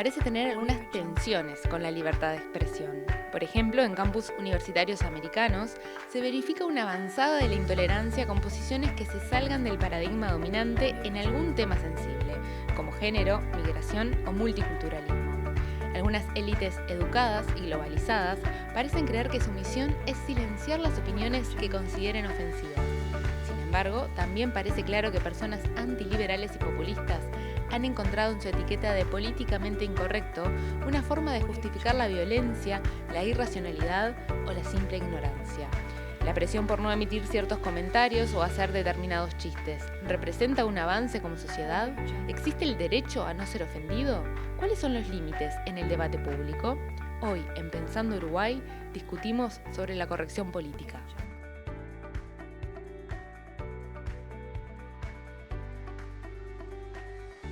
parece tener algunas tensiones con la libertad de expresión. Por ejemplo, en campus universitarios americanos se verifica una avanzada de la intolerancia con posiciones que se salgan del paradigma dominante en algún tema sensible, como género, migración o multiculturalismo. Algunas élites educadas y globalizadas parecen creer que su misión es silenciar las opiniones que consideren ofensivas. Sin embargo, también parece claro que personas antiliberales y populistas han encontrado en su etiqueta de políticamente incorrecto una forma de justificar la violencia, la irracionalidad o la simple ignorancia. La presión por no emitir ciertos comentarios o hacer determinados chistes, ¿representa un avance como sociedad? ¿Existe el derecho a no ser ofendido? ¿Cuáles son los límites en el debate público? Hoy, en Pensando Uruguay, discutimos sobre la corrección política.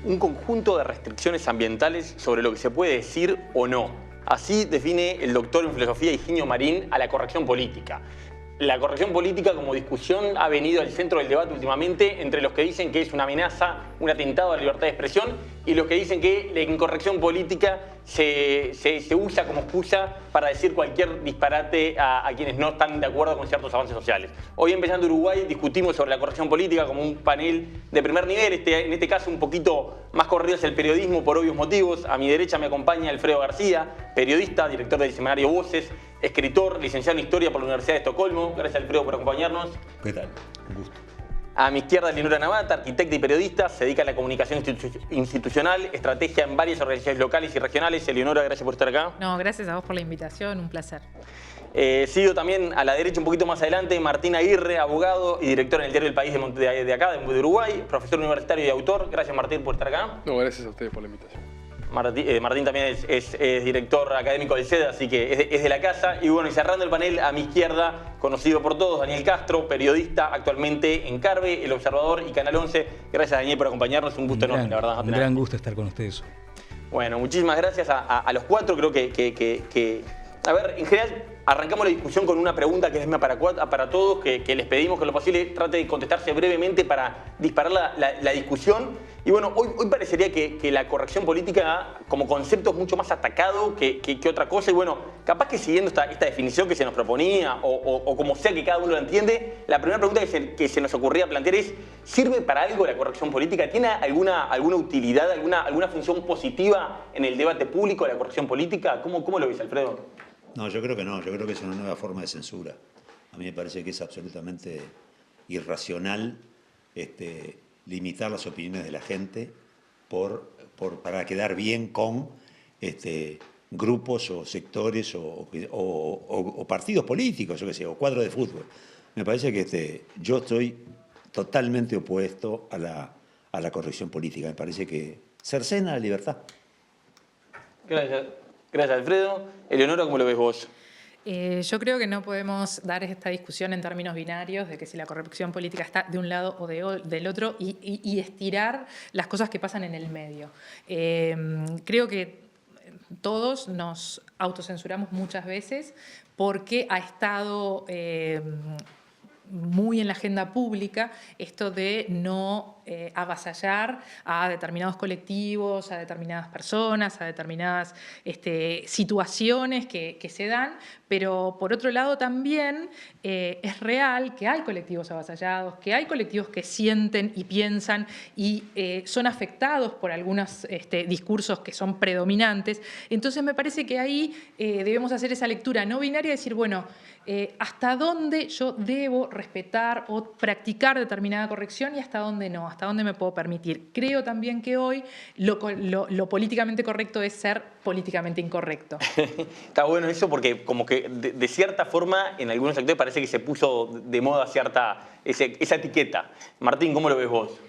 Un conjunto de restricciones ambientales sobre lo que se puede decir o no. Así define el doctor en filosofía Higinio Marín a la corrección política. La corrección política como discusión ha venido al centro del debate últimamente entre los que dicen que es una amenaza, un atentado a la libertad de expresión y los que dicen que la incorrección política se usa como excusa para decir cualquier disparate a quienes no están de acuerdo con ciertos avances sociales. Hoy en Pensando Uruguay discutimos sobre la corrección política como un panel de primer nivel, en este caso un poquito más corrido hacia el periodismo por obvios motivos. A mi derecha me acompaña Alfredo García, periodista, director del semanario Voces, escritor, licenciado en Historia por la Universidad de Estocolmo. Gracias, Alfredo, por acompañarnos. ¿Qué tal? Un gusto. A mi izquierda, Leonora Navata, arquitecta y periodista, se dedica a la comunicación institucional, estrategia en varias organizaciones locales y regionales. Leonora, gracias por estar acá. No, gracias a vos por la invitación, un placer. Sigo también a la derecha, un poquito más adelante, Martín Aguirre, abogado y director en el diario El País de acá, de Uruguay, profesor universitario y autor. Gracias, Martín, por estar acá. No, gracias a ustedes por la invitación. Martín también es director académico del CEDA, así que es de la casa. Y bueno, y cerrando el panel, a mi izquierda, conocido por todos, Daniel Castro, periodista actualmente en Carve, El Observador y Canal 11. Gracias, Daniel, por acompañarnos. Un gusto enorme, la verdad. Un gran gusto estar con ustedes. Bueno, muchísimas gracias a los cuatro. Creo que a ver, en general, arrancamos la discusión con una pregunta que es para todos, que les pedimos que lo posible trate de contestarse brevemente para disparar la discusión. Y bueno, hoy parecería que la corrección política como concepto es mucho más atacado que otra cosa. Y bueno, capaz que siguiendo esta definición que se nos proponía o como sea que cada uno lo entiende, la primera pregunta que se nos ocurría plantear es: ¿sirve para algo la corrección política? ¿Tiene alguna utilidad, alguna función positiva en el debate público la corrección política? ¿Cómo lo ves, Alfredo? No, yo creo que no. Yo creo que es una nueva forma de censura. A mí me parece que es absolutamente irracional limitar las opiniones de la gente para quedar bien con grupos o sectores o partidos políticos, yo qué sé, o cuadros de fútbol. Me parece que yo estoy totalmente opuesto a la corrección política. Me parece que cercena la libertad. Gracias, Alfredo. Eleonora, ¿cómo lo ves vos? Yo creo que no podemos dar esta discusión en términos binarios de que si la corrección política está de un lado o del otro y estirar las cosas que pasan en el medio. Creo que todos nos autocensuramos muchas veces porque ha estado muy en la agenda pública esto de no avasallar a determinados colectivos, a determinadas personas, a determinadas situaciones que se dan, pero por otro lado también es real que hay colectivos avasallados, que hay colectivos que sienten y piensan y son afectados por algunos discursos que son predominantes. Entonces me parece que ahí debemos hacer esa lectura no binaria y decir, bueno, hasta dónde yo debo respetar o practicar determinada corrección y hasta dónde no, hasta dónde me puedo permitir. Creo también que hoy lo políticamente correcto es ser políticamente incorrecto. Está bueno eso porque como que de cierta forma en algunos sectores parece que se puso de moda esa etiqueta. Martín, ¿cómo lo ves vos?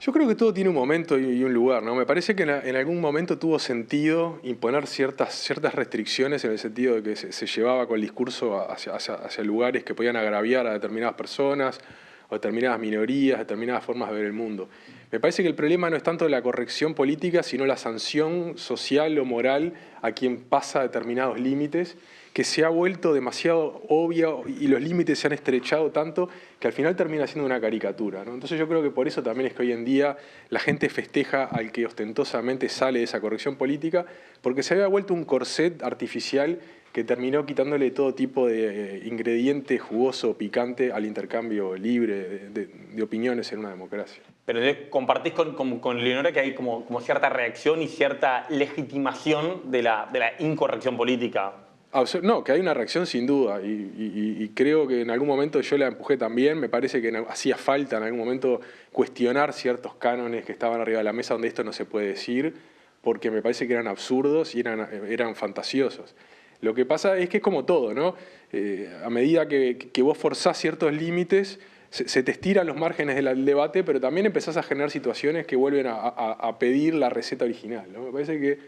Yo creo que todo tiene un momento y un lugar, ¿no? Me parece que en algún momento tuvo sentido imponer ciertas restricciones en el sentido de que se llevaba con el discurso hacia lugares que podían agraviar a determinadas personas o determinadas minorías, determinadas formas de ver el mundo. Me parece que el problema no es tanto la corrección política, sino la sanción social o moral a quien pasa determinados límites, que se ha vuelto demasiado obvia y los límites se han estrechado tanto que al final termina siendo una caricatura, ¿no? Entonces yo creo que por eso también es que hoy en día la gente festeja al que ostentosamente sale de esa corrección política, porque se había vuelto un corset artificial que terminó quitándole todo tipo de ingrediente jugoso, picante al intercambio libre de opiniones en una democracia. Pero compartís con Leonora que hay como cierta reacción y cierta legitimación de la incorrección política. No, que hay una reacción sin duda y creo que en algún momento yo la empujé también. Me parece que hacía falta en algún momento cuestionar ciertos cánones que estaban arriba de la mesa donde esto no se puede decir, porque me parece que eran absurdos y eran fantasiosos. Lo que pasa es que es como todo, ¿no? A medida que vos forzás ciertos límites, se te estiran los márgenes del debate, pero también empezás a generar situaciones que vuelven a pedir la receta original, ¿no? Me parece que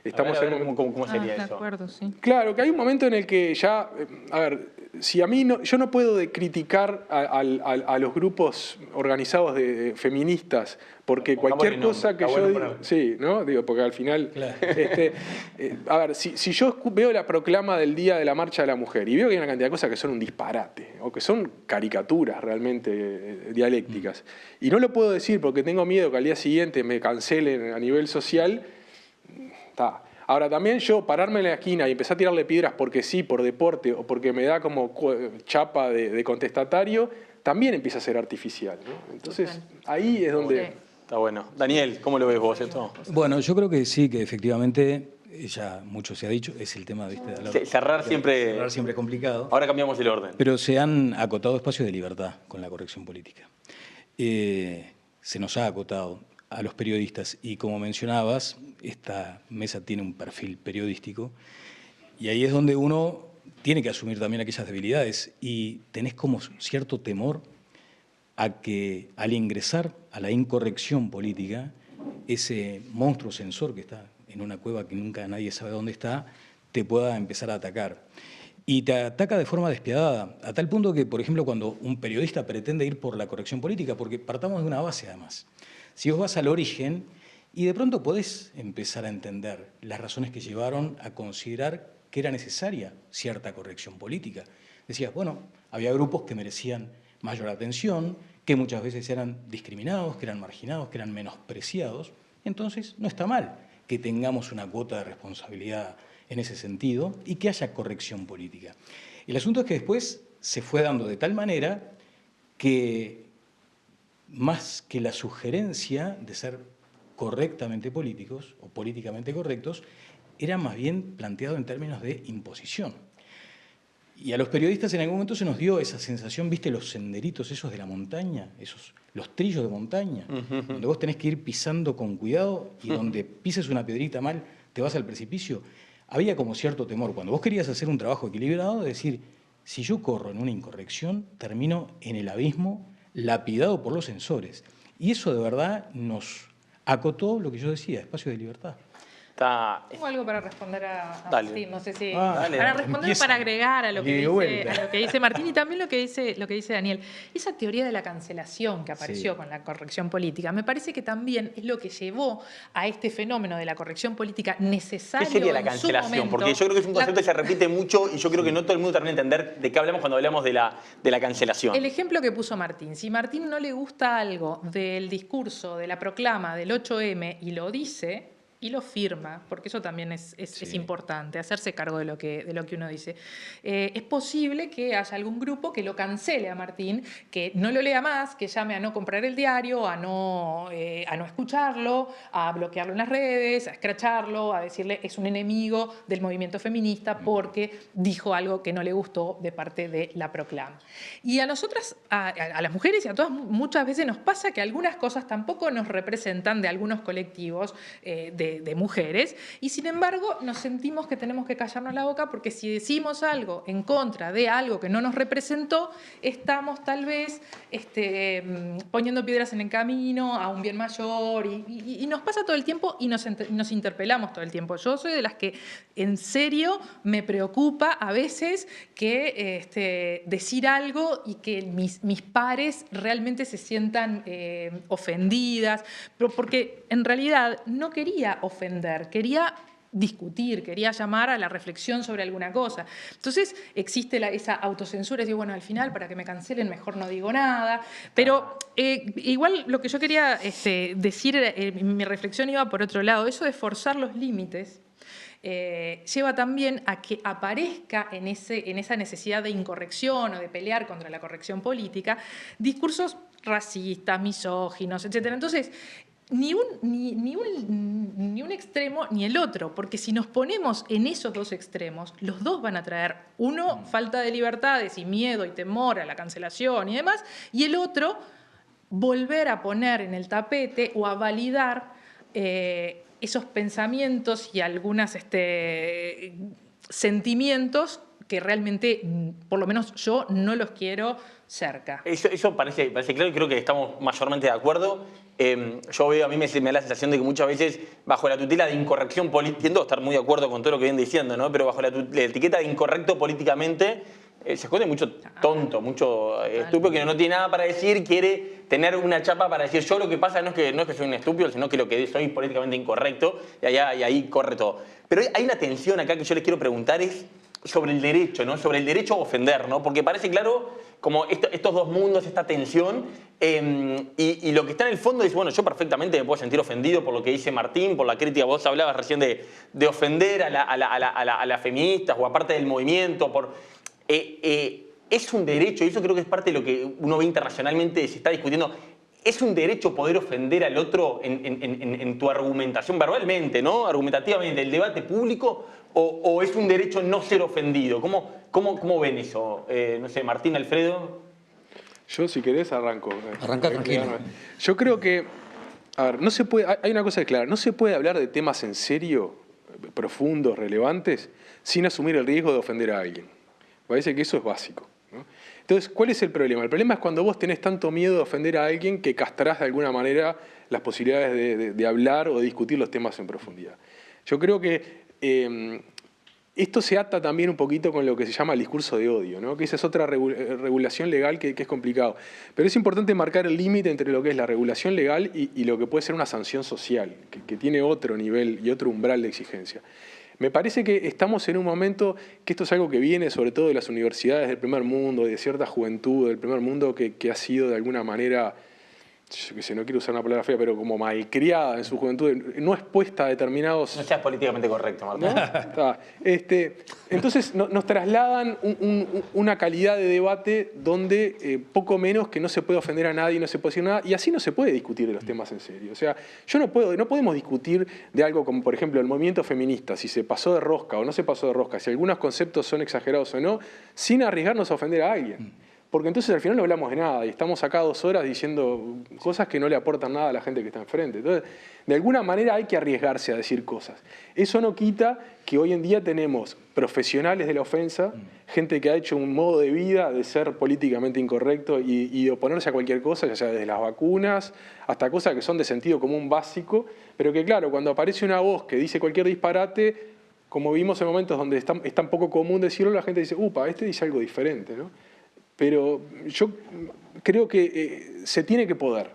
estamos en un momento... ¿Cómo sería eso? De acuerdo, sí. Claro, que hay un momento en el que ya... A ver, si a mí yo no puedo criticar a los grupos organizados de feministas, porque cualquier cosa que yo diga... Sí, ¿no? Digo, porque al final... Claro. A ver, si yo veo la proclama del Día de la Marcha de la Mujer y veo que hay una cantidad de cosas que son un disparate, o que son caricaturas realmente dialécticas, y no lo puedo decir porque tengo miedo que al día siguiente me cancelen a nivel social... Ahora, también yo pararme en la esquina y empezar a tirarle piedras porque sí, por deporte, o porque me da como chapa de contestatario, también empieza a ser artificial, ¿no? Entonces, ahí es donde... Está bueno. Daniel, ¿cómo lo ves vos esto? Bueno, yo creo que sí, que efectivamente, ya mucho se ha dicho, es el tema, ¿viste? Cerrar siempre es complicado. Ahora cambiamos el orden. Pero se han acotado espacios de libertad con la corrección política. Se nos ha acotado a los periodistas y, como mencionabas, esta mesa tiene un perfil periodístico y ahí es donde uno tiene que asumir también aquellas debilidades y tenés como cierto temor a que al ingresar a la incorrección política, ese monstruo censor que está en una cueva que nunca nadie sabe dónde está, te pueda empezar a atacar. Y te ataca de forma despiadada, a tal punto que, por ejemplo, cuando un periodista pretende ir por la corrección política, porque partamos de una base además, si vos vas al origen y de pronto podés empezar a entender las razones que llevaron a considerar que era necesaria cierta corrección política. Decías, bueno, había grupos que merecían mayor atención, que muchas veces eran discriminados, que eran marginados, que eran menospreciados. Entonces, no está mal que tengamos una cuota de responsabilidad en ese sentido y que haya corrección política. El asunto es que después se fue dando de tal manera que más que la sugerencia de ser correctamente políticos o políticamente correctos, era más bien planteado en términos de imposición. Y a los periodistas en algún momento se nos dio esa sensación, ¿viste los senderitos esos de la montaña? Los trillos de montaña, donde vos tenés que ir pisando con cuidado y donde pises una piedrita mal te vas al precipicio. Había como cierto temor, cuando vos querías hacer un trabajo equilibrado, de decir, si yo corro en una incorrección, termino en el abismo lapidado por los censores. Y eso de verdad nos acotó lo que yo decía, espacio de libertad. Tengo algo para responder a Dale. Martín, no sé si... Dale, para responder o para agregar a lo que dice Martín y también lo que dice Daniel. Esa teoría de la cancelación que apareció con la corrección política, me parece que también es lo que llevó a este fenómeno de la corrección política necesario. ¿Qué sería la cancelación? Porque yo creo que es un concepto que se repite mucho y yo creo que no todo el mundo termina de entender de qué hablamos cuando hablamos de la cancelación. El ejemplo que puso Martín, si Martín no le gusta algo del discurso, de la proclama del 8M y lo dice... y lo firma, porque eso también es importante, hacerse cargo de lo que uno dice. Es posible que haya algún grupo que lo cancele a Martín, que no lo lea más, que llame a no comprar el diario, a no escucharlo, a bloquearlo en las redes, a escracharlo, a decirle es un enemigo del movimiento feminista porque dijo algo que no le gustó de parte de la proclama. Y a nosotras, a las mujeres y a todas, muchas veces nos pasa que algunas cosas tampoco nos representan de algunos colectivos de de mujeres, y sin embargo nos sentimos que tenemos que callarnos la boca porque si decimos algo en contra de algo que no nos representó, estamos tal vez poniendo piedras en el camino a un bien mayor, y nos pasa todo el tiempo y nos interpelamos todo el tiempo. Yo soy de las que en serio me preocupa a veces que decir algo y que mis pares realmente se sientan ofendidas, pero porque en realidad no quería ofender, quería discutir, quería llamar a la reflexión sobre alguna cosa. Entonces existe esa autocensura, y digo, bueno, al final para que me cancelen mejor no digo nada, pero igual lo que yo quería decir, mi reflexión iba por otro lado, eso de forzar los límites lleva también a que aparezca en esa necesidad de incorrección o de pelear contra la corrección política discursos racistas, misóginos, etc. Entonces, ni un extremo ni el otro, porque si nos ponemos en esos dos extremos, los dos van a traer, uno, falta de libertades y miedo y temor a la cancelación y demás, y el otro, volver a poner en el tapete o a validar esos pensamientos y algunos sentimientos que realmente, por lo menos yo, no los quiero cerca. Eso parece claro y creo que estamos mayormente de acuerdo. Yo veo, a mí me da la sensación de que muchas veces, bajo la tutela de incorrección política, tiendo a estar muy de acuerdo con todo lo que vienen diciendo, ¿no? Pero bajo la etiqueta de incorrecto políticamente, se esconde mucho tonto, mucho estúpido que no tiene nada para decir, quiere tener una chapa para decir yo lo que pasa no es que soy un estúpido, sino que lo que soy políticamente incorrecto, y ahí corre todo. Pero hay una tensión acá que yo les quiero preguntar, es sobre el derecho, ¿no? Sobre el derecho a ofender, ¿no? Porque parece claro como estos dos mundos, esta tensión, y lo que está en el fondo es, bueno, yo perfectamente me puedo sentir ofendido por lo que dice Martín, por la crítica, vos hablabas recién de ofender a las feministas o a parte del movimiento, es un derecho, y eso creo que es parte de lo que uno ve internacionalmente, se está discutiendo. ¿Es un derecho poder ofender al otro en tu argumentación verbalmente, ¿no? Argumentativamente, el debate público, o es un derecho no ser ofendido? ¿Cómo ven eso? No sé, Martín, Alfredo. Yo, si querés, arranco. Arranca tranquilo. Yo creo que, a ver, no se puede, hay una cosa clara, no se puede hablar de temas en serio, profundos, relevantes, sin asumir el riesgo de ofender a alguien. Parece que eso es básico, ¿no? Entonces, ¿cuál es el problema? El problema es cuando vos tenés tanto miedo de ofender a alguien que castrás de alguna manera las posibilidades de hablar o de discutir los temas en profundidad. Yo creo que esto se ata también un poquito con lo que se llama el discurso de odio, ¿no? Que esa es otra regulación legal que es complicado. Pero es importante marcar el límite entre lo que es la regulación legal y lo que puede ser una sanción social, que tiene otro nivel y otro umbral de exigencia. Me parece que estamos en un momento que esto es algo que viene sobre todo de las universidades del primer mundo, de cierta juventud del primer mundo que ha sido de alguna manera, yo qué sé, no quiero usar una palabra fea, pero como malcriada en su juventud, no expuesta a determinados... No seas políticamente correcto, Martín. ¿No? Entonces nos trasladan una calidad de debate donde poco menos que no se puede ofender a nadie, no se puede decir nada, y así no se puede discutir de los temas en serio. O sea, no podemos discutir de algo como, por ejemplo, el movimiento feminista, si se pasó de rosca o no se pasó de rosca, si algunos conceptos son exagerados o no, sin arriesgarnos a ofender a alguien. Porque entonces al final no hablamos de nada y estamos acá 2 horas diciendo cosas que no le aportan nada a la gente que está enfrente. Entonces, de alguna manera hay que arriesgarse a decir cosas. Eso no quita que hoy en día tenemos profesionales de la ofensa, gente que ha hecho un modo de vida de ser políticamente incorrecto y de oponerse a cualquier cosa, ya sea desde las vacunas hasta cosas que son de sentido común básico, pero que claro, cuando aparece una voz que dice cualquier disparate, como vimos en momentos donde es tan poco común decirlo, la gente dice, upa, este dice algo diferente, ¿no? Pero yo creo que se tiene que poder.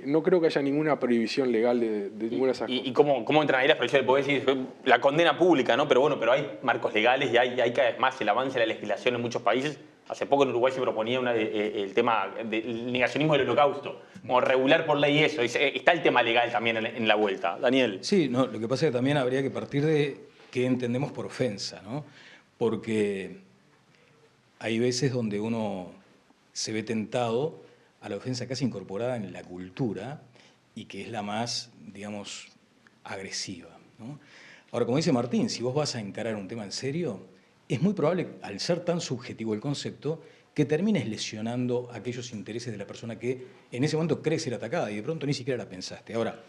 No creo que haya ninguna prohibición legal de ninguna de esas cosas. ¿Y cómo entran ahí las prohibiciones? Porque decir la condena pública, ¿no? Pero bueno, pero hay marcos legales y hay cada vez más el avance de la legislación en muchos países. Hace poco en Uruguay se proponía el tema del negacionismo del holocausto, como regular por ley eso. Está el tema legal también en la vuelta. Daniel. Sí, no, lo que pasa es que también habría que partir de qué entendemos por ofensa, ¿no? Porque hay veces donde uno se ve tentado a la ofensa casi incorporada en la cultura y que es la más, digamos, agresiva, ¿no? Ahora, como dice Martín, si vos vas a encarar un tema en serio, es muy probable, al ser tan subjetivo el concepto, que termines lesionando aquellos intereses de la persona que en ese momento cree ser atacada y de pronto ni siquiera la pensaste. Ahora,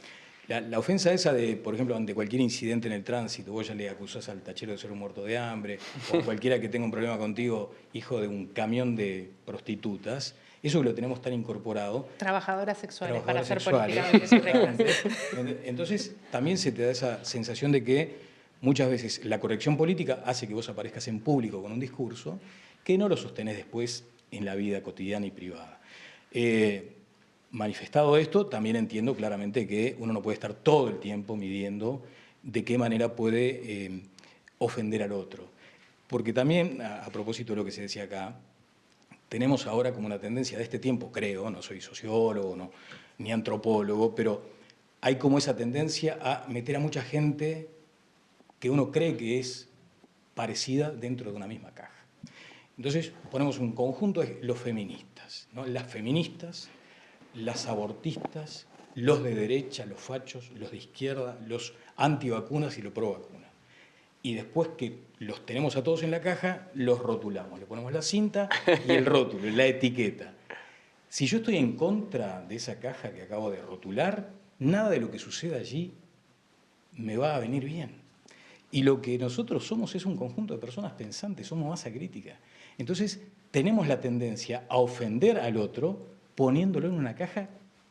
La ofensa esa de, por ejemplo, ante cualquier incidente en el tránsito, vos ya le acusás al tachero de ser un muerto de hambre, o cualquiera que tenga un problema contigo, hijo de un camión de prostitutas, eso que lo tenemos tan incorporado. Trabajadoras sexuales, para ser sexuales, políticamente correctas. Entonces, también se te da esa sensación de que muchas veces la corrección política hace que vos aparezcas en público con un discurso que no lo sostenés después en la vida cotidiana y privada. Manifestado esto, también entiendo claramente que uno no puede estar todo el tiempo midiendo de qué manera puede ofender al otro. Porque también, a propósito de lo que se decía acá, tenemos ahora como una tendencia de este tiempo, creo, no soy sociólogo ni antropólogo, pero hay como esa tendencia a meter a mucha gente que uno cree que es parecida dentro de una misma caja. Entonces ponemos un conjunto de los feministas, ¿no? Las feministas, las abortistas, los de derecha, los fachos, los de izquierda, los antivacunas y los pro vacunas. Y después que los tenemos a todos en la caja, los rotulamos. Le ponemos la cinta y el rótulo, la etiqueta. Si yo estoy en contra de esa caja que acabo de rotular, nada de lo que suceda allí me va a venir bien. Y lo que nosotros somos es un conjunto de personas pensantes, somos masa crítica. Entonces, tenemos la tendencia a ofender al otro poniéndolo en una caja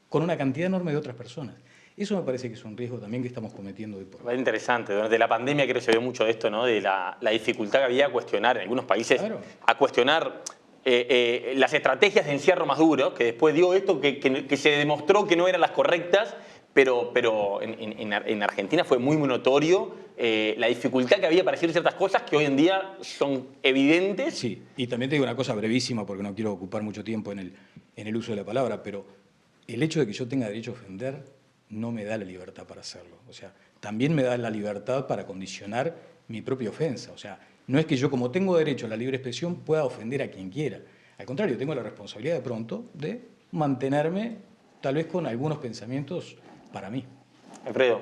con una cantidad enorme de otras personas. Eso me parece que es un riesgo también que estamos cometiendo hoy por hoy. Es interesante. Durante la pandemia creo que se vio mucho de esto, ¿no? De la dificultad que había a cuestionar en algunos países, claro, a cuestionar las estrategias de encierro más duro, que después dio esto, que se demostró que no eran las correctas, pero en Argentina fue muy notorio la dificultad que había para decir ciertas cosas que hoy en día son evidentes. Sí, y también te digo una cosa brevísima, porque no quiero ocupar mucho tiempo en el uso de la palabra, pero el hecho de que yo tenga derecho a ofender no me da la libertad para hacerlo. O sea, también me da la libertad para condicionar mi propia ofensa. O sea, no es que yo, como tengo derecho a la libre expresión, pueda ofender a quien quiera. Al contrario, tengo la responsabilidad de pronto de mantenerme tal vez con algunos pensamientos para mí. Alfredo.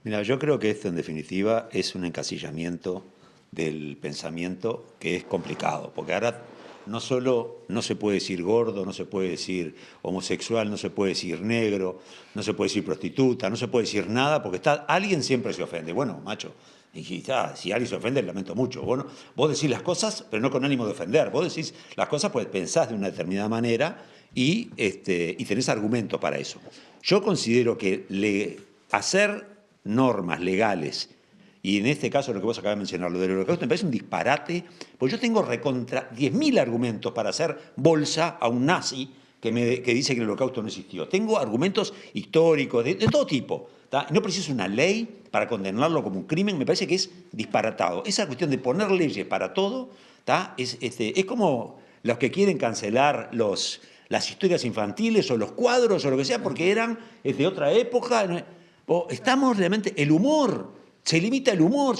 Mira, yo creo que esto en definitiva es un encasillamiento del pensamiento que es complicado, porque ahora no solo no se puede decir gordo, no se puede decir homosexual, no se puede decir negro, no se puede decir prostituta, no se puede decir nada, porque alguien siempre se ofende. Bueno, macho, y si alguien se ofende, lamento mucho. Bueno, vos decís las cosas, pero no con ánimo de ofender. Vos decís las cosas pues pensás de una determinada manera y tenés argumentos para eso. Yo considero que hacer normas legales, y en este caso lo que vos acabas de mencionar, lo del holocausto, me parece un disparate, porque yo tengo recontra 10.000 argumentos para hacer bolsa a un nazi que dice que el holocausto no existió. Tengo argumentos históricos de todo tipo. No preciso una ley para condenarlo como un crimen, me parece que es disparatado. Esa cuestión de poner leyes para todo es como los que quieren cancelar las historias infantiles o los cuadros o lo que sea porque eran de otra época. Estamos realmente... El humor... Se limita el humor,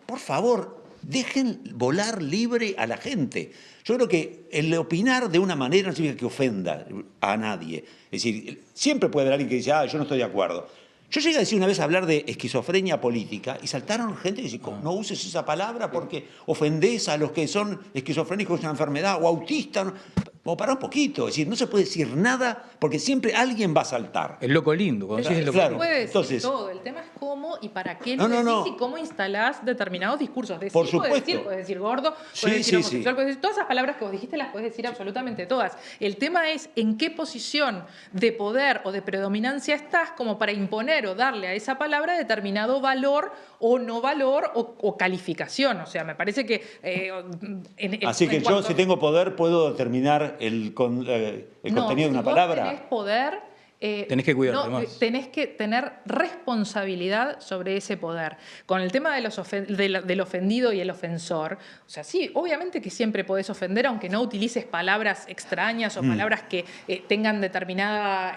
por favor, dejen volar libre a la gente. Yo creo que el opinar de una manera no significa que ofenda a nadie. Es decir, siempre puede haber alguien que dice, yo no estoy de acuerdo. Yo llegué a decir una vez a hablar de esquizofrenia política y saltaron gente que dice, no uses esa palabra porque ofendés a los que son esquizofrénicos de una enfermedad o autistas. O para un poquito, es decir, no se puede decir nada porque siempre alguien va a saltar. El loco lindo, cuando decís el loco lindo. Se puede decir todo, el tema es cómo y para qué lo decís y cómo instalás determinados discursos. Por supuesto. Puedes decir gordo, puedes decir homosexual, puedes decir todas esas palabras que vos dijiste, las puedes decir absolutamente todas. El tema es en qué posición de poder o de predominancia estás como para imponer o darle a esa palabra determinado valor o no valor o calificación. O sea, me parece que... Así que yo, si tengo poder, puedo determinar el contenido de una palabra. Tenés poder, tenés que cuidarte más. Tenés que tener responsabilidad sobre ese poder. Con el tema del ofendido y el ofensor, o sea, sí, obviamente que siempre podés ofender, aunque no utilices palabras extrañas o palabras que tengan determinada...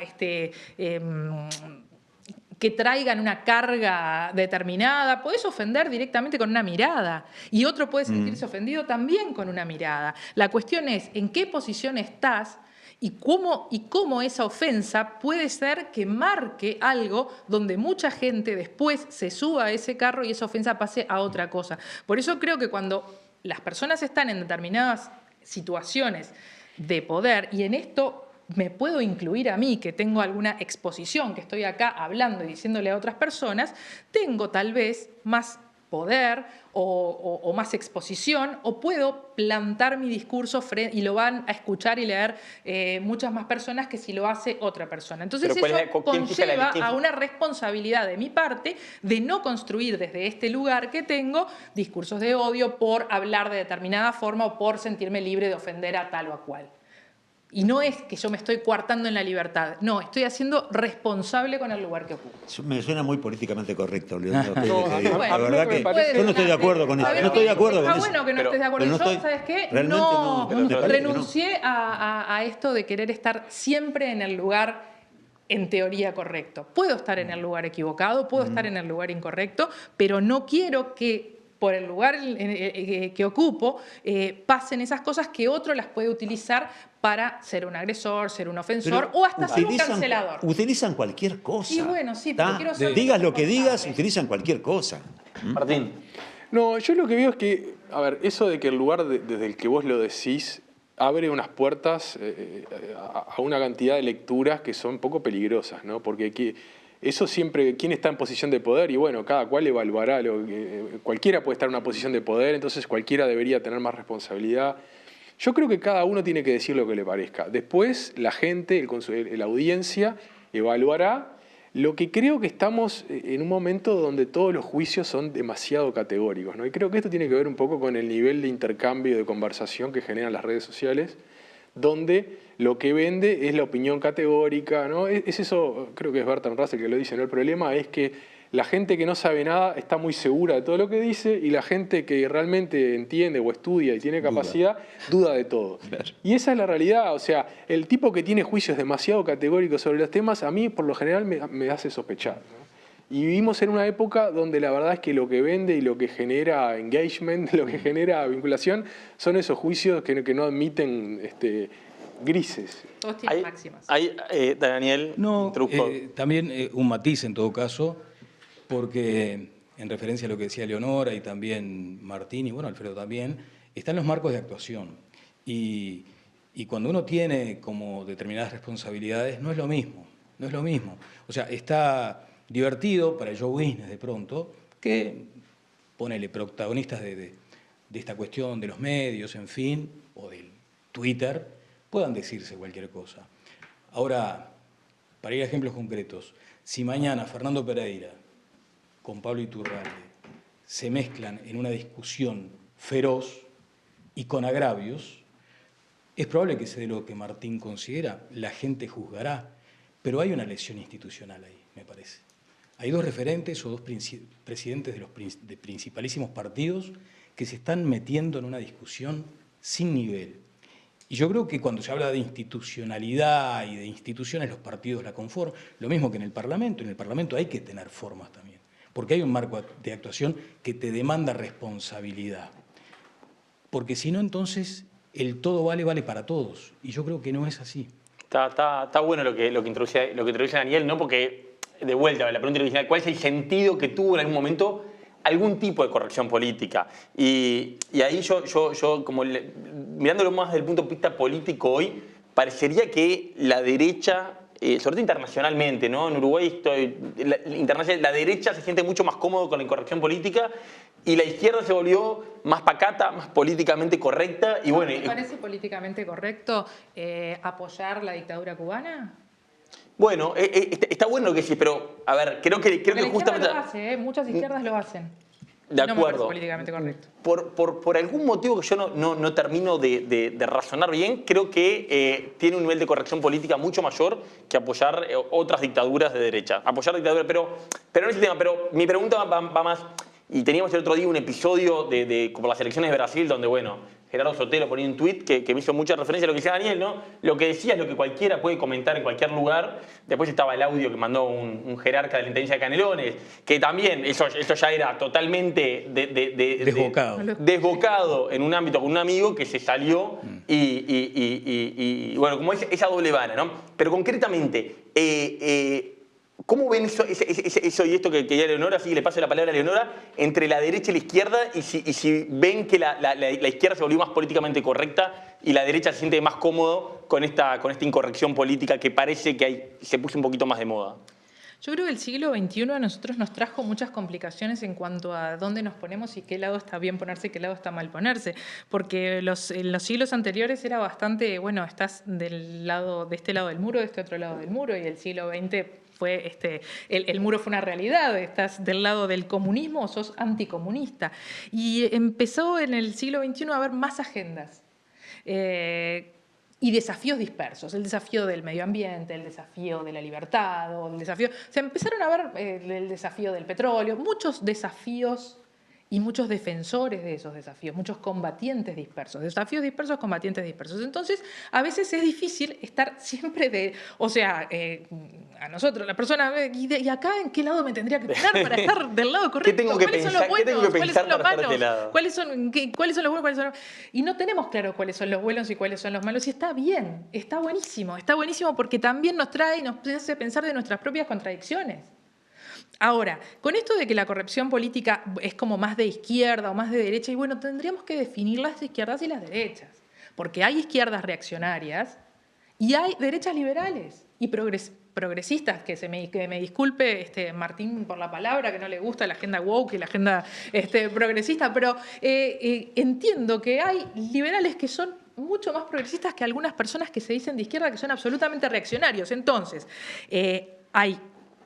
que traigan una carga determinada, podés ofender directamente con una mirada y otro puede sentirse ofendido también con una mirada. La cuestión es en qué posición estás y cómo esa ofensa puede ser que marque algo donde mucha gente después se suba a ese carro y esa ofensa pase a otra cosa. Por eso creo que cuando las personas están en determinadas situaciones de poder, y en esto me puedo incluir a mí, que tengo alguna exposición, que estoy acá hablando y diciéndole a otras personas, tengo tal vez más poder o más exposición, o puedo plantar mi discurso y lo van a escuchar y leer muchas más personas que si lo hace otra persona. Entonces eso conlleva a una responsabilidad de mi parte de no construir desde este lugar que tengo discursos de odio por hablar de determinada forma o por sentirme libre de ofender a tal o a cual. Y no es que yo me estoy coartando en la libertad, no, estoy haciendo responsable con el lugar que ocupo. Me suena muy políticamente correcto, Leonor. La verdad que yo no estoy de acuerdo con eso. No estoy de acuerdo con eso. Está bueno que no estés de acuerdo. Yo, ¿sabes qué? No renuncié a esto de querer estar siempre en el lugar en teoría correcto. Puedo estar en el lugar equivocado, puedo estar en el lugar incorrecto, pero no quiero que por el lugar que ocupo, pasen esas cosas que otro las puede utilizar para ser un agresor, ser un ofensor o hasta ser un cancelador. Utilizan cualquier cosa. Y bueno, sí, pero quiero ser digas lo que digas, utilizan cualquier cosa. Martín. No, yo lo que veo es que, a ver, eso de que el lugar desde el que vos lo decís abre unas puertas a una cantidad de lecturas que son un poco peligrosas, ¿no? Porque eso siempre, ¿quién está en posición de poder? Y bueno, cada cual evaluará. Cualquiera puede estar en una posición de poder, entonces cualquiera debería tener más responsabilidad. Yo creo que cada uno tiene que decir lo que le parezca. Después la gente, la audiencia, evaluará. Lo que creo que estamos en un momento donde todos los juicios son demasiado categóricos, ¿no? Y creo que esto tiene que ver un poco con el nivel de intercambio, de conversación que generan las redes sociales, donde lo que vende es la opinión categórica, ¿no? Es eso, creo que es Bertrand Russell que lo dice, ¿no? El problema es que la gente que no sabe nada está muy segura de todo lo que dice y la gente que realmente entiende o estudia y tiene capacidad duda de todo. Y esa es la realidad. O sea, el tipo que tiene juicios demasiado categóricos sobre los temas, a mí por lo general me hace sospechar, ¿no? Y vivimos en una época donde la verdad es que lo que vende y lo que genera engagement, lo que genera vinculación, son esos juicios que no admiten grises. Todos tienen máximas. Daniel, también un matiz en todo caso, porque en referencia a lo que decía Leonora y también Martín y bueno, Alfredo también, están los marcos de actuación. Y cuando uno tiene como determinadas responsabilidades, no es lo mismo. O sea, está divertido para Joe Business de pronto, que ponele protagonistas de esta cuestión de los medios, en fin, o del Twitter, puedan decirse cualquier cosa. Ahora, para ir a ejemplos concretos, si mañana Fernando Pereira con Pablo Iturralde se mezclan en una discusión feroz y con agravios, es probable que se dé lo que Martín considera, la gente juzgará, pero hay una lesión institucional ahí, me parece. Hay dos referentes o dos presidentes de principalísimos partidos que se están metiendo en una discusión sin nivel. Y yo creo que cuando se habla de institucionalidad y de instituciones, los partidos la conforman, lo mismo que en el Parlamento hay que tener formas también, porque hay un marco de actuación que te demanda responsabilidad. Porque si no, entonces el todo vale para todos, y yo creo que no es así. Está bueno lo que introduce Daniel, ¿no? Porque, de vuelta, la pregunta original, ¿cuál es el sentido que tuvo en algún momento algún tipo de corrección política? Y ahí yo como mirándolo más desde el punto de vista político hoy, parecería que la derecha, sobre todo internacionalmente, ¿no? En Uruguay, la derecha se siente mucho más cómodo con la incorrección política y la izquierda se volvió más pacata, más políticamente correcta. Y bueno, ¿te parece políticamente correcto apoyar la dictadura cubana? Bueno, está bueno lo que decís, pero a ver, creo que justamente... Lo hace, muchas izquierdas lo hacen. De acuerdo. No me parece políticamente correcto. Por algún motivo que yo no termino de razonar bien, creo que tiene un nivel de corrección política mucho mayor que apoyar otras dictaduras de derecha. Apoyar dictaduras, pero no es el tema. Pero mi pregunta va más... Y teníamos el otro día un episodio como las elecciones de Brasil, donde, bueno, Gerardo Sotelo ponía un tuit que me hizo mucha referencia a lo que decía Daniel, ¿no? Lo que decía es lo que cualquiera puede comentar en cualquier lugar. Después estaba el audio que mandó un jerarca de la Intendencia de Canelones, que también eso ya era totalmente desbocado en un ámbito con un amigo que se salió y bueno, como esa doble vara, ¿no? Pero concretamente, ¿cómo ven eso y esto que quería Leonora? Así que le paso la palabra a Leonora, entre la derecha y la izquierda, y si ven que la izquierda se volvió más políticamente correcta y la derecha se siente más cómodo con esta incorrección política que parece que se puso un poquito más de moda? Yo creo que el siglo XXI a nosotros nos trajo muchas complicaciones en cuanto a dónde nos ponemos y qué lado está bien ponerse y qué lado está mal ponerse. Porque en los siglos anteriores era bastante, bueno, estás de este lado del muro, de este otro lado del muro, y el siglo XX fue el muro fue una realidad, estás del lado del comunismo o sos anticomunista. Y empezó en el siglo XXI a haber más agendas. Y desafíos dispersos, el desafío del medio ambiente, el desafío de la libertad, o el desafío... Se empezaron a ver el desafío del petróleo, muchos desafíos y muchos defensores de esos desafíos, muchos combatientes dispersos, desafíos dispersos, combatientes dispersos. Entonces, a veces es difícil estar siempre a nosotros, la persona, ¿y acá en qué lado me tendría que poner para estar del lado correcto? ¿Qué tengo que pensar? ¿Qué tengo que pensar para estar de este lado? ¿Cuáles son los buenos, cuáles son los... Y no tenemos claro cuáles son los buenos y cuáles son los malos, y está bien, está buenísimo porque también nos hace pensar de nuestras propias contradicciones. Ahora, con esto de que la corrección política es como más de izquierda o más de derecha, y bueno, tendríamos que definir las izquierdas y las derechas, porque hay izquierdas reaccionarias y hay derechas liberales y progresistas, que me disculpe Martín por la palabra, que no le gusta la agenda woke y la agenda progresista, pero entiendo que hay liberales que son mucho más progresistas que algunas personas que se dicen de izquierda que son absolutamente reaccionarios. Entonces, hay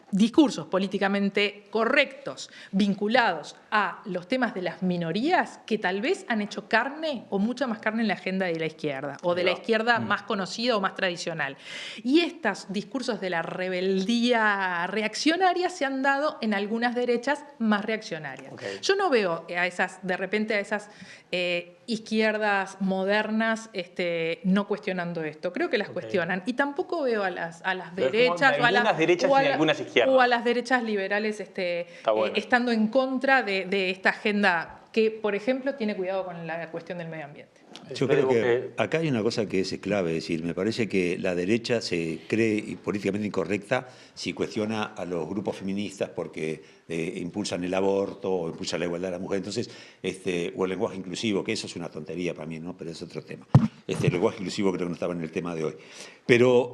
discursos políticamente correctos vinculados a los temas de las minorías que tal vez han hecho carne o mucha más carne en la agenda de la izquierda o de la izquierda más conocida o más tradicional. Y estos discursos de la rebeldía reaccionaria se han dado en algunas derechas más reaccionarias. Okay. Yo no veo a esas izquierdas modernas no cuestionando esto. Creo que las cuestionan. Y tampoco veo a las derechas o a las derechas liberales estando en contra de esta agenda que, por ejemplo, tiene cuidado con la cuestión del medio ambiente. Yo creo que acá hay una cosa que es clave, es decir, me parece que la derecha se cree políticamente incorrecta si cuestiona a los grupos feministas porque impulsan el aborto o impulsan la igualdad de la mujer, entonces, o el lenguaje inclusivo, que eso es una tontería para mí, ¿no? Pero es otro tema. El lenguaje inclusivo creo que no estaba en el tema de hoy. Pero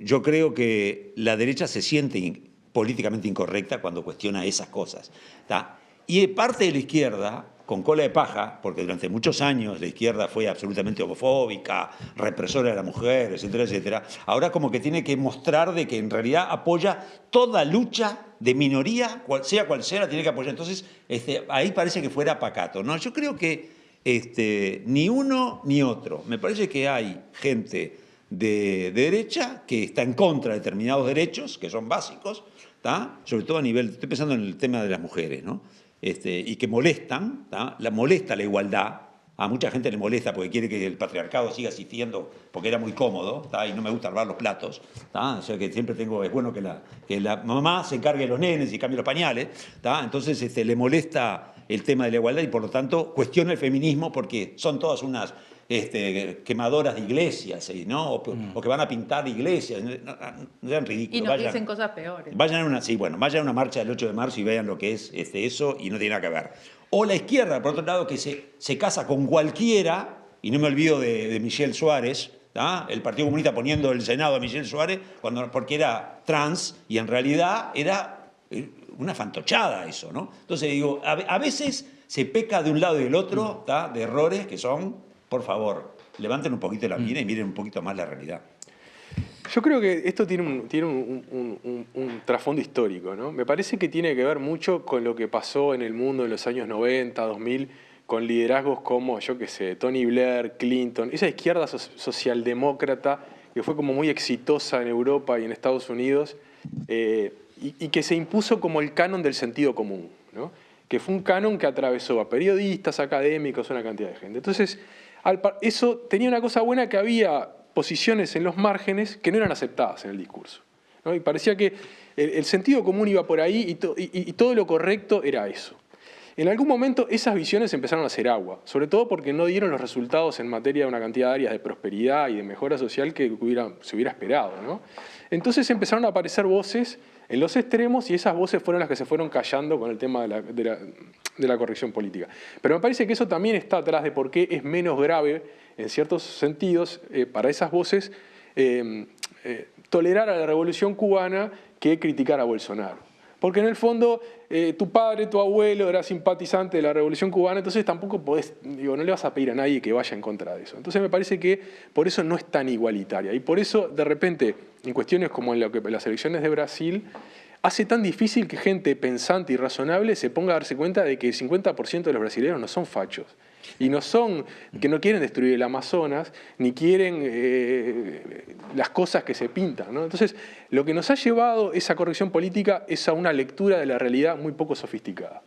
yo creo que la derecha se siente políticamente incorrecta cuando cuestiona esas cosas, ¿tá? Y parte de la izquierda, con cola de paja, porque durante muchos años la izquierda fue absolutamente homofóbica, represora de la mujer, etcétera, etcétera, ahora como que tiene que mostrar de que en realidad apoya toda lucha de minoría, sea cual sea, la tiene que apoyar. Entonces, ahí parece que fuera pacato, ¿no? Yo creo que ni uno ni otro. Me parece que hay gente de derecha que está en contra de determinados derechos, que son básicos, ¿tá? Sobre todo a nivel, estoy pensando en el tema de las mujeres, ¿no? Y que molestan, ¿tá? molesta la igualdad, a mucha gente le molesta porque quiere que el patriarcado siga existiendo porque era muy cómodo, ¿tá? Y no me gusta lavar los platos, ¿tá? O sea que siempre es bueno que la mamá se encargue de los nenes y cambie los pañales, ¿tá? Entonces le molesta el tema de la igualdad y por lo tanto cuestiona el feminismo porque son todas unas quemadoras de iglesias, ¿no? O que van a pintar iglesias, no sean ridículos. Y nos dicen cosas peores. Vayan a una marcha del 8 de marzo y vean lo que es eso y no tiene nada que ver. O la izquierda, por otro lado, que se casa con cualquiera, y no me olvido de Michelle Suárez, ¿tá? El Partido Comunista poniendo el Senado a Michelle Suárez porque era trans y en realidad era una fantochada eso, ¿no? Entonces digo, a veces se peca de un lado y del otro, ¿tá? De errores que son... Por favor, levanten un poquito la mirada y miren un poquito más la realidad. Yo creo que esto tiene un trasfondo histórico, ¿no? Me parece que tiene que ver mucho con lo que pasó en el mundo en los años 90, 2000, con liderazgos como, yo qué sé, Tony Blair, Clinton, esa izquierda socialdemócrata que fue como muy exitosa en Europa y en Estados Unidos y que se impuso como el canon del sentido común, ¿no? Que fue un canon que atravesó a periodistas, académicos, una cantidad de gente. Entonces, eso tenía una cosa buena, que había posiciones en los márgenes que no eran aceptadas en el discurso, ¿no? Y parecía que el sentido común iba por ahí y todo lo correcto era eso. En algún momento esas visiones empezaron a hacer agua, sobre todo porque no dieron los resultados en materia de una cantidad de áreas de prosperidad y de mejora social que se hubiera esperado, ¿no? Entonces empezaron a aparecer voces en los extremos y esas voces fueron las que se fueron callando con el tema de la corrección política. Pero me parece que eso también está atrás de por qué es menos grave, en ciertos sentidos, para esas voces, tolerar a la revolución cubana que criticar a Bolsonaro. Porque en el fondo tu padre, tu abuelo era simpatizante de la Revolución Cubana, entonces tampoco podés, no le vas a pedir a nadie que vaya en contra de eso. Entonces me parece que por eso no es tan igualitaria. Y por eso, de repente, en cuestiones como en las elecciones de Brasil, hace tan difícil que gente pensante y razonable se ponga a darse cuenta de que el 50% de los brasileños no son fachos. Y que no quieren destruir el Amazonas, ni quieren las cosas que se pintan, ¿no? Entonces, lo que nos ha llevado esa corrección política es a una lectura de la realidad muy poco sofisticada.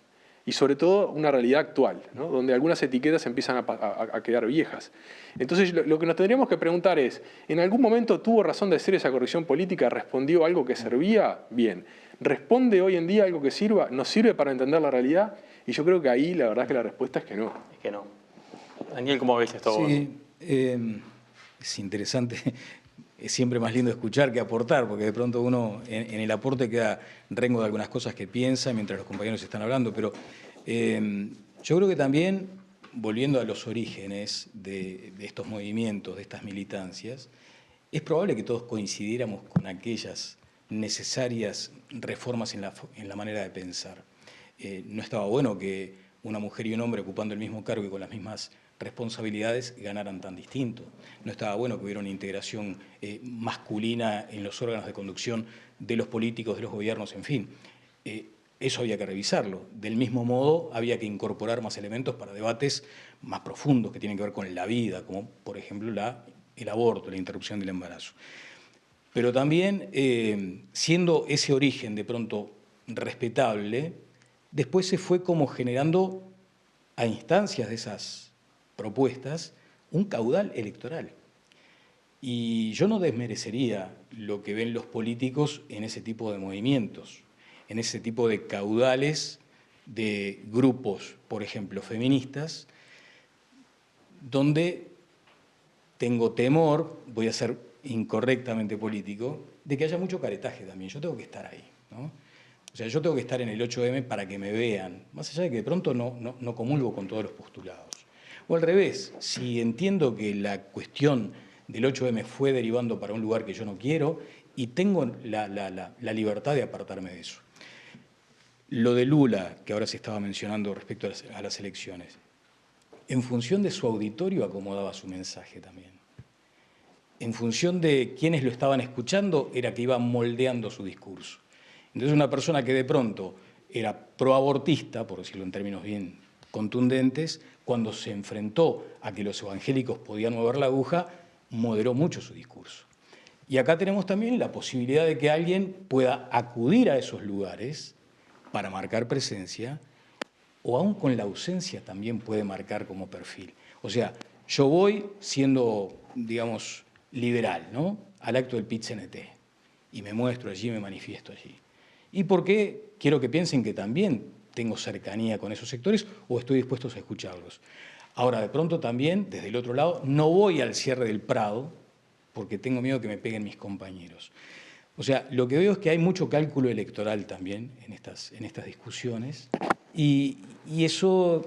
Y sobre todo una realidad actual, ¿no? Donde algunas etiquetas empiezan a quedar viejas. Entonces, lo que nos tendríamos que preguntar es, ¿en algún momento tuvo razón de hacer esa corrección política? ¿Respondió algo que servía? Bien. ¿Responde hoy en día algo que sirva? ¿Nos sirve para entender la realidad? Y yo creo que ahí la verdad es que la respuesta es que no. Es que no. Daniel, ¿cómo ves esto? Sí, es interesante. Es siempre más lindo escuchar que aportar, porque de pronto uno en el aporte queda rengo de algunas cosas que piensa mientras los compañeros están hablando. Pero yo creo que también, volviendo a los orígenes de estos movimientos, de estas militancias, es probable que todos coincidiéramos con aquellas necesarias reformas en la manera de pensar. No estaba bueno que una mujer y un hombre ocupando el mismo cargo y con las mismas responsabilidades ganaran tan distinto. No estaba bueno que hubiera una integración masculina en los órganos de conducción de los políticos, de los gobiernos, en fin. Eso había que revisarlo. Del mismo modo, había que incorporar más elementos para debates más profundos que tienen que ver con la vida, como por ejemplo el aborto, la interrupción del embarazo. Pero también, siendo ese origen de pronto respetable, después se fue como generando a instancias de esas propuestas un caudal electoral. Y yo no desmerecería lo que ven los políticos en ese tipo de movimientos, en ese tipo de caudales de grupos, por ejemplo, feministas, donde tengo temor, voy a ser incorrectamente político, de que haya mucho caretaje también. Yo tengo que estar ahí, ¿no? O sea, yo tengo que estar en el 8M para que me vean, más allá de que de pronto no comulgo con todos los postulados. O al revés, si entiendo que la cuestión del 8M fue derivando para un lugar que yo no quiero y tengo la libertad de apartarme de eso. Lo de Lula, que ahora se estaba mencionando respecto a las elecciones, en función de su auditorio acomodaba su mensaje también. En función de quienes lo estaban escuchando era que iba moldeando su discurso. Entonces una persona que de pronto era proabortista, por decirlo en términos bien contundentes, cuando se enfrentó a que los evangélicos podían mover la aguja, moderó mucho su discurso. Y acá tenemos también la posibilidad de que alguien pueda acudir a esos lugares para marcar presencia, o aún con la ausencia también puede marcar como perfil. O sea, yo voy siendo, digamos, liberal, ¿no?, al acto del PIT-CNT, y me muestro allí, me manifiesto allí. ¿Y por qué? Quiero que piensen que también tengo cercanía con esos sectores o estoy dispuesto a escucharlos. Ahora, de pronto también, desde el otro lado, no voy al cierre del Prado porque tengo miedo que me peguen mis compañeros. O sea, lo que veo es que hay mucho cálculo electoral también en estas discusiones y eso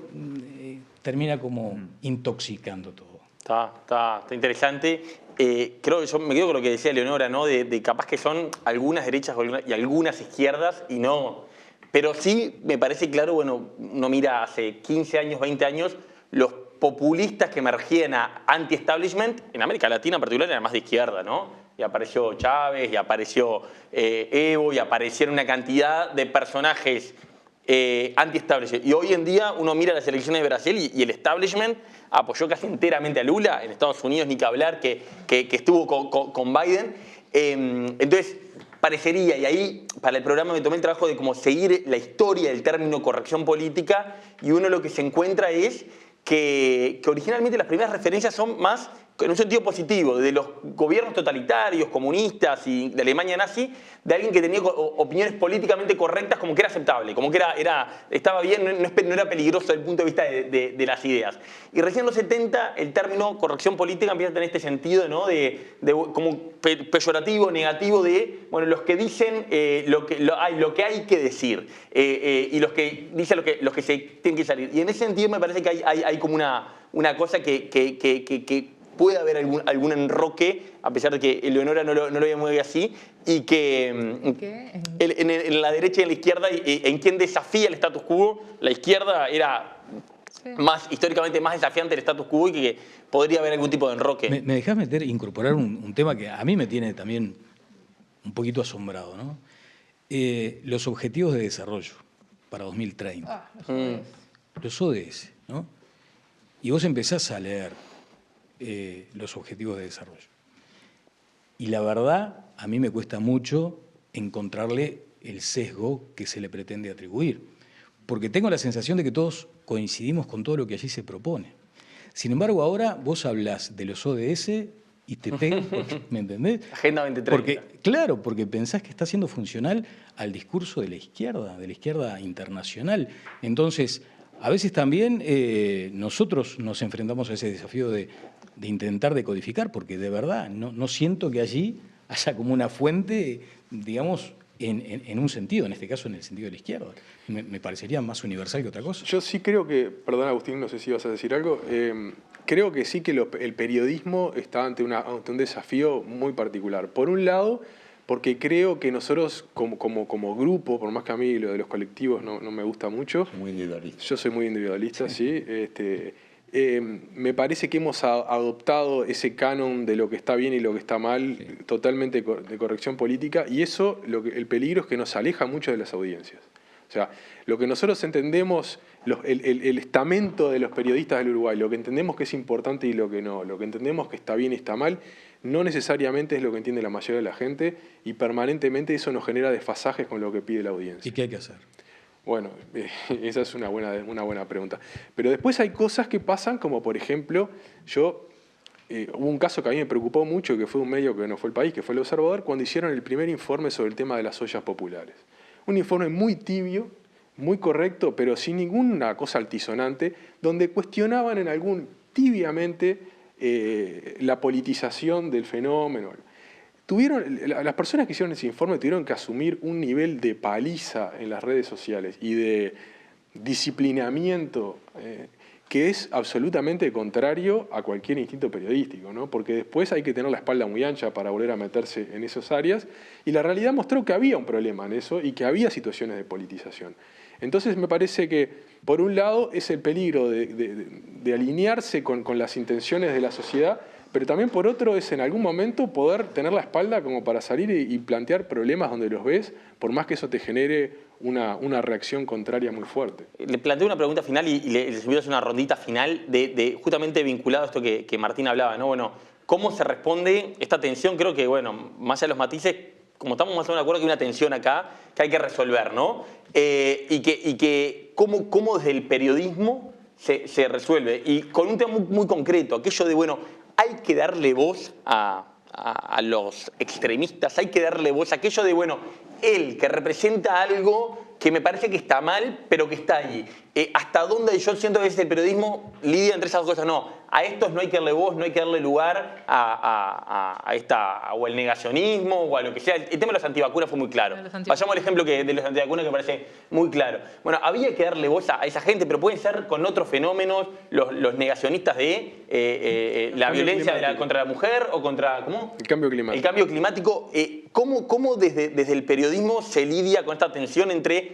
termina como intoxicando todo. Está interesante. Creo que yo me quedo con lo que decía Leonora, ¿no? De capaz que son algunas derechas y algunas izquierdas y no. Pero sí me parece claro, bueno, uno mira hace 15 años, 20 años, los populistas que emergían a anti-establishment, en América Latina en particular, eran más de izquierda, ¿no? Y apareció Chávez, y apareció Evo, y aparecieron una cantidad de personajes anti-establishment. Y hoy en día uno mira las elecciones de Brasil y el establishment apoyó casi enteramente a Lula, en Estados Unidos ni que hablar, que estuvo con Biden. Entonces, parecería, y ahí para el programa me tomé el trabajo de como seguir la historia del término corrección política, y uno lo que se encuentra es que originalmente las primeras referencias son más en un sentido positivo, de los gobiernos totalitarios, comunistas y de Alemania nazi, de alguien que tenía opiniones políticamente correctas, como que era aceptable, como que estaba bien, no era peligroso desde el punto de vista de las ideas. Y recién en los 70 el término corrección política empieza a tener este sentido, ¿no? como peyorativo, negativo, de bueno, los que dicen lo que hay que decir y los que dicen lo que se tiene que salir. Y en ese sentido me parece que hay como una cosa que puede haber algún enroque, a pesar de que Eleonora no lo ve muy así, y que en la derecha y en la izquierda, en quien desafía el status quo, la izquierda era históricamente más desafiante el status quo y que podría haber algún tipo de enroque. ¿Me dejás incorporar un tema que a mí me tiene también un poquito asombrado, ¿no? Los objetivos de desarrollo para 2030. Los ODS, ¿no? Y vos empezás a leer los objetivos de desarrollo. Y la verdad, a mí me cuesta mucho encontrarle el sesgo que se le pretende atribuir, porque tengo la sensación de que todos coincidimos con todo lo que allí se propone. Sin embargo, ahora vos hablás de los ODS y te pegas, ¿me entendés? Agenda 2030. Porque pensás que está siendo funcional al discurso de la izquierda internacional. Entonces, a veces también nosotros nos enfrentamos a ese desafío de intentar decodificar, porque de verdad no siento que allí haya como una fuente, digamos, en un sentido, en este caso en el sentido de la izquierda. Me parecería más universal que otra cosa. Yo sí creo que, perdón Agustín, no sé si vas a decir algo, creo que sí que el periodismo está ante un desafío muy particular. Por un lado, porque creo que nosotros como grupo, por más que a mí lo de los colectivos no me gusta mucho. Muy individualista. Yo soy muy individualista, sí. Me parece que hemos adoptado ese canon de lo que está bien y lo que está mal, totalmente de corrección política, y eso, el peligro es que nos aleja mucho de las audiencias. O sea, lo que nosotros entendemos, el estamento de los periodistas del Uruguay, lo que entendemos que es importante y lo que no, lo que entendemos que está bien y está mal, no necesariamente es lo que entiende la mayoría de la gente, y permanentemente eso nos genera desfasajes con lo que pide la audiencia. ¿Y qué hay que hacer? Bueno, esa es una buena pregunta. Pero después hay cosas que pasan, como por ejemplo, hubo un caso que a mí me preocupó mucho, que fue un medio que no fue El País, que fue El Observador, cuando hicieron el primer informe sobre el tema de las ollas populares. Un informe muy tibio, muy correcto, pero sin ninguna cosa altisonante, donde cuestionaban tibiamente la politización del fenómeno. Las personas que hicieron ese informe tuvieron que asumir un nivel de paliza en las redes sociales y de disciplinamiento que es absolutamente contrario a cualquier instinto periodístico, ¿no? Porque después hay que tener la espalda muy ancha para volver a meterse en esas áreas, y la realidad mostró que había un problema en eso y que había situaciones de politización. Entonces me parece que, por un lado, es el peligro de alinearse con las intenciones de la sociedad, pero también por otro es en algún momento poder tener la espalda como para salir y plantear problemas donde los ves, por más que eso te genere una reacción contraria muy fuerte. Le planteo una pregunta final y les voy a hacer una rondita final justamente vinculado a esto que Martín hablaba, ¿no? Bueno, ¿cómo se responde esta tensión? Creo que, bueno, más allá de los matices, como estamos más o menos de acuerdo que hay una tensión acá que hay que resolver, ¿no? ¿Cómo desde el periodismo se resuelve? Y con un tema muy concreto, aquello de, bueno, hay que darle voz a los extremistas, hay que darle voz a aquello de, bueno, él que representa algo que me parece que está mal, pero que está allí. ¿Hasta dónde yo siento que es el periodismo lidia entre esas cosas? No, a estos no hay que darle voz, no hay que darle lugar o el negacionismo o a lo que sea. El tema de los antivacunas fue muy claro. Vayamos al ejemplo de los antivacunas que me parece muy claro. Bueno, había que darle voz a esa gente, pero pueden ser con otros fenómenos, los negacionistas de la violencia contra la mujer o contra, ¿cómo? El cambio climático. El cambio climático. ¿Cómo desde el periodismo se lidia con esta tensión entre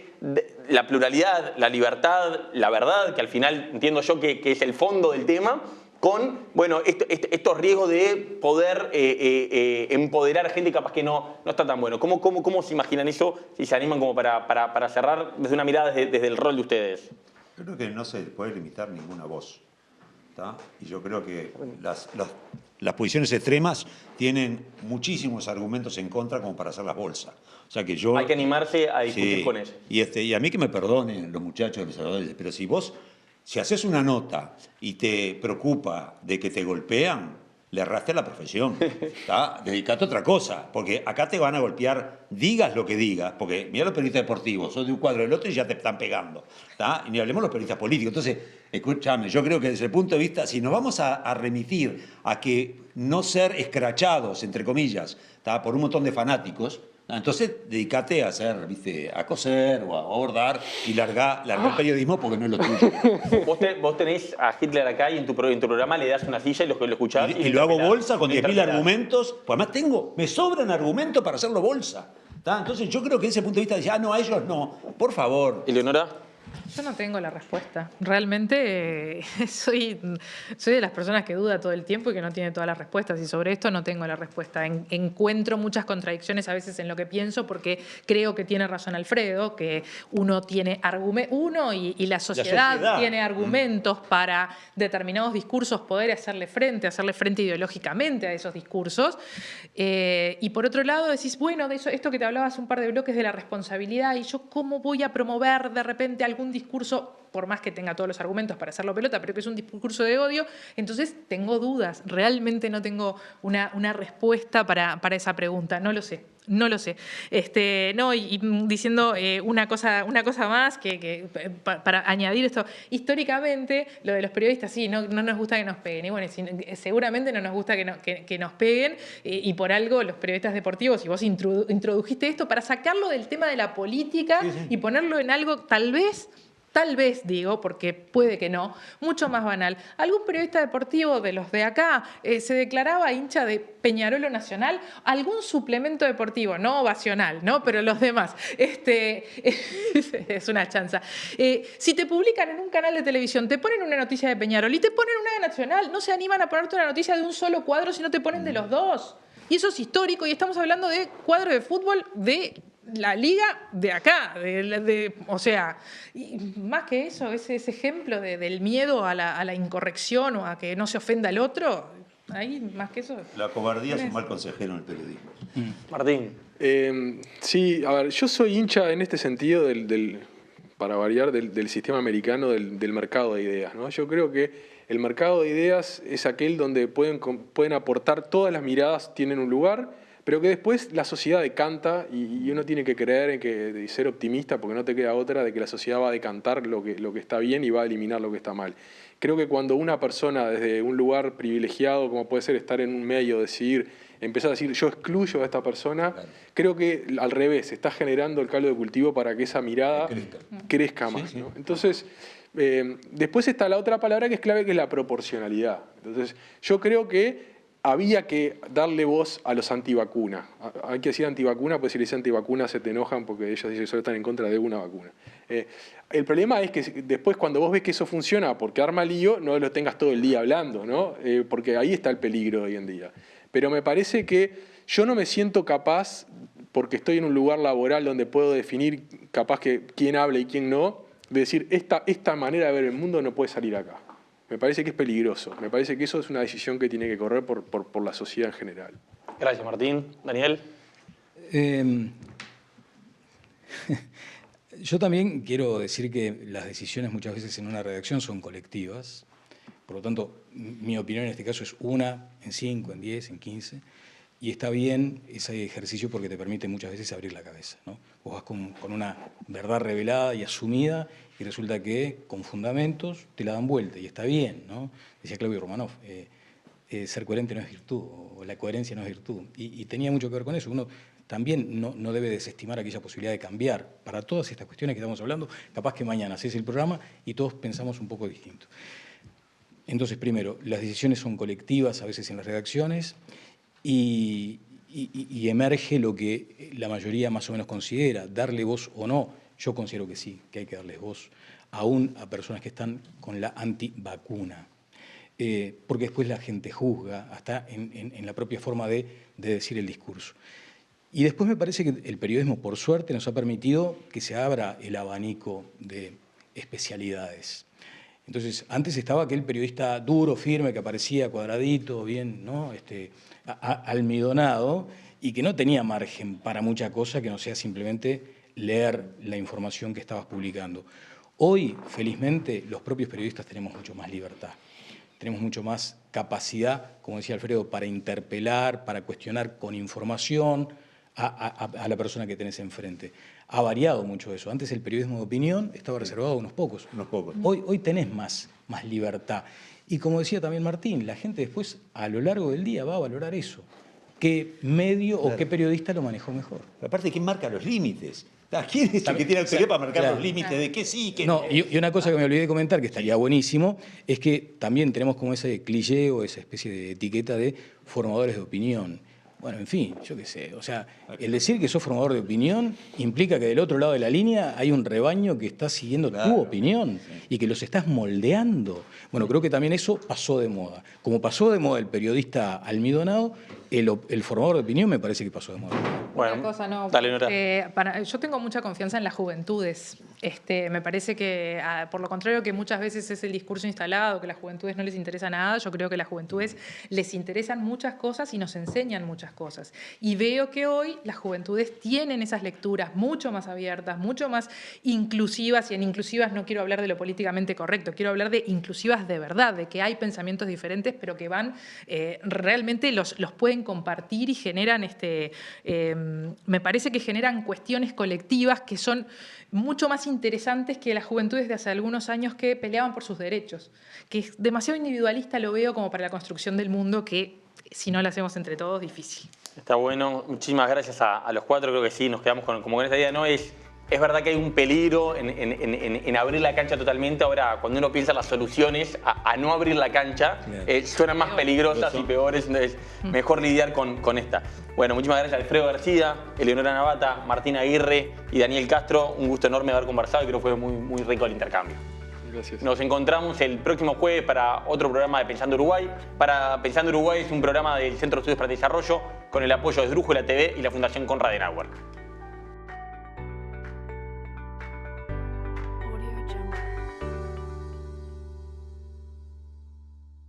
la pluralidad, la libertad, la verdad, que al final entiendo yo que es el fondo del tema, con, bueno, estos riesgos de poder empoderar a gente capaz que no está tan bueno? ¿Cómo se imaginan eso, si se animan como para cerrar desde una mirada desde el rol de ustedes? Yo creo que no se puede limitar ninguna voz, ¿tá? Y yo creo que las posiciones extremas tienen muchísimos argumentos en contra como para hacer las bolsas. O sea que hay que animarse a discutir con eso. Y a mí que me perdonen los muchachos de los salvadores, pero si haces una nota y te preocupa de que te golpean, le erraste a la profesión. Dedicate a otra cosa, porque acá te van a golpear, digas lo que digas, porque mira los periodistas deportivos, sos de un cuadro del otro y ya te están pegando. Y ni hablemos de los periodistas políticos. Entonces, escúchame, yo creo que desde el punto de vista, si nos vamos a remitir a que no ser escrachados, entre comillas, por un montón de fanáticos, entonces dedícate a hacer, ¿viste? A coser o a bordar y largar el periodismo porque no es lo tuyo. Vos tenés a Hitler acá y en tu programa le das una silla y lo escuchás. Y lo hago bolsa con 10.000 argumentos. Pues además me sobran argumentos para hacerlo bolsa. Entonces yo creo que desde ese punto de vista decía, no, a ellos no. Por favor. ¿Eleonora? Yo no tengo la respuesta. Realmente soy de las personas que duda todo el tiempo y que no tiene todas las respuestas. Y sobre esto no tengo la respuesta. Encuentro muchas contradicciones a veces en lo que pienso porque creo que tiene razón Alfredo, que uno tiene y la sociedad tiene argumentos para determinados discursos poder hacerle frente ideológicamente a esos discursos. Y por otro lado decís, bueno, de esto que te hablaba hace un par de bloques de la responsabilidad, y yo cómo voy a promover de repente algún discurso, por más que tenga todos los argumentos para hacerlo pelota, pero que es un discurso de odio, entonces tengo dudas. Realmente no tengo una respuesta para esa pregunta. No lo sé. Y diciendo una cosa más para añadir esto. Históricamente, lo de los periodistas, sí, no nos gusta que nos peguen. Y bueno, seguramente no nos gusta que nos peguen, y por algo los periodistas deportivos, y vos introdujiste esto para sacarlo del tema de la política y ponerlo en algo tal vez digo, porque puede que no, mucho más banal. Algún periodista deportivo de los de acá se declaraba hincha de Peñarol o Nacional, algún suplemento deportivo, no ovacional, ¿no? Pero los demás. Es una chanza. Si te publican en un canal de televisión, te ponen una noticia de Peñarol y te ponen una de Nacional, no se animan a ponerte una noticia de un solo cuadro, sino te ponen de los dos. Y eso es histórico, y estamos hablando de cuadro de fútbol de la liga de acá, o sea, y más que eso, ese ejemplo del miedo a la incorrección o a que no se ofenda al otro, ahí más que eso. La cobardía es un mal consejero en el periodismo. Martín. Sí, a ver, yo soy hincha en este sentido para variar, del sistema americano del mercado de ideas, ¿no? Yo creo que el mercado de ideas es aquel donde pueden aportar todas las miradas, tienen un lugar, pero que después la sociedad decanta y uno tiene que creer y ser optimista, porque no te queda otra, de que la sociedad va a decantar lo que está bien y va a eliminar lo que está mal. Creo que cuando una persona desde un lugar privilegiado, como puede ser estar en un medio, empezar a decir yo excluyo a esta persona, claro, creo que al revés, está generando el caldo de cultivo para que esa mirada crezca más. Sí, ¿no? Entonces, después está la otra palabra que es clave, que es la proporcionalidad. Entonces, yo creo que había que darle voz a los antivacunas. Hay que decir antivacuna, pues si le dicen antivacuna se te enojan porque ellos dicen que solo están en contra de una vacuna. El problema es que después cuando vos ves que eso funciona porque arma lío, no lo tengas todo el día hablando, ¿no? Porque ahí está el peligro hoy en día. Pero me parece que yo no me siento capaz, porque estoy en un lugar laboral donde puedo definir capaz que quién habla y quién no, de decir esta manera de ver el mundo no puede salir acá. Me parece que es peligroso. Me parece que eso es una decisión que tiene que correr por la sociedad en general. Gracias, Martín. Daniel. Yo también quiero decir que las decisiones muchas veces en una redacción son colectivas. Por lo tanto, mi opinión en este caso es una, en 5, en 10, en 15. Y está bien ese ejercicio porque te permite muchas veces abrir la cabeza, ¿no? Vos vas con una verdad revelada y asumida y resulta que con fundamentos te la dan vuelta y está bien, ¿no? Decía Claudio Romanov, ser coherente no es virtud, o la coherencia no es virtud. Y tenía mucho que ver con eso. Uno también no debe desestimar aquella posibilidad de cambiar para todas estas cuestiones que estamos hablando. Capaz que mañana haces el programa y todos pensamos un poco distinto. Entonces, primero, las decisiones son colectivas a veces en las redacciones y emerge lo que la mayoría más o menos considera, darle voz o no. Yo considero que sí, que hay que darles voz, aún a personas que están con la antivacuna. Porque después la gente juzga, hasta en la propia forma de decir el discurso. Y después me parece que el periodismo, por suerte, nos ha permitido que se abra el abanico de especialidades. Entonces, antes estaba aquel periodista duro, firme, que aparecía cuadradito, bien, ¿no? Almidonado, y que no tenía margen para mucha cosa que no sea simplemente leer la información que estabas publicando. Hoy, felizmente, los propios periodistas tenemos mucho más libertad. tenemos mucho más capacidad, como decía Alfredo, para interpelar, para cuestionar con información a la persona que tenés enfrente. Ha variado mucho eso. Antes el periodismo de opinión estaba reservado a unos pocos. Hoy tenés más libertad. Y como decía también Martín, la gente después a lo largo del día va a valorar eso. ¿Qué medio o qué periodista lo manejó mejor? Pero aparte, ¿quién marca los límites? ¿Quién es el que tiene autoridad para marcar los límites de qué sí, qué no? Y una cosa que me olvidé de comentar, que estaría buenísimo, es que también tenemos como ese cliché o esa especie de etiqueta de formadores de opinión. Bueno, en fin, yo qué sé. O sea, el decir que sos formador de opinión implica que del otro lado de la línea hay un rebaño que está siguiendo tu opinión y que los estás moldeando. Bueno, creo que también eso pasó de moda. Como pasó de moda el periodista almidonado, el formador de opinión me parece que pasó de moda. Bueno, una cosa, no, dale, Nora. Yo tengo mucha confianza en las juventudes. Me parece que, por lo contrario, que muchas veces es el discurso instalado, que a las juventudes no les interesa nada, yo creo que a las juventudes les interesan muchas cosas y nos enseñan muchas cosas. Y veo que hoy las juventudes tienen esas lecturas mucho más abiertas, mucho más inclusivas, y en inclusivas no quiero hablar de lo políticamente correcto, quiero hablar de inclusivas de verdad, de que hay pensamientos diferentes, pero que van, realmente los pueden compartir y generan, me parece que generan cuestiones colectivas que son mucho más interesantes que las juventudes de hace algunos años que peleaban por sus derechos, que es demasiado individualista, lo veo, como para la construcción del mundo, que si no lo hacemos entre todos, difícil. Está bueno, muchísimas gracias a los cuatro, creo que sí, nos quedamos como con esta idea, ¿no? Es verdad que hay un peligro en abrir la cancha totalmente. Ahora, cuando uno piensa las soluciones a no abrir la cancha, suenan más peligrosas y peores, entonces mejor lidiar con esta. Bueno, muchísimas gracias a Alfredo García, Eleonora Navata, Martín Aguirre y Daniel Castro. Un gusto enorme haber conversado y creo que fue muy rico el intercambio. Gracias. Nos encontramos el próximo jueves para otro programa de Pensando Uruguay. Pensando Uruguay es un programa del Centro de Estudios para el Desarrollo con el apoyo de Esdrújula TV y la Fundación Konrad Adenauer.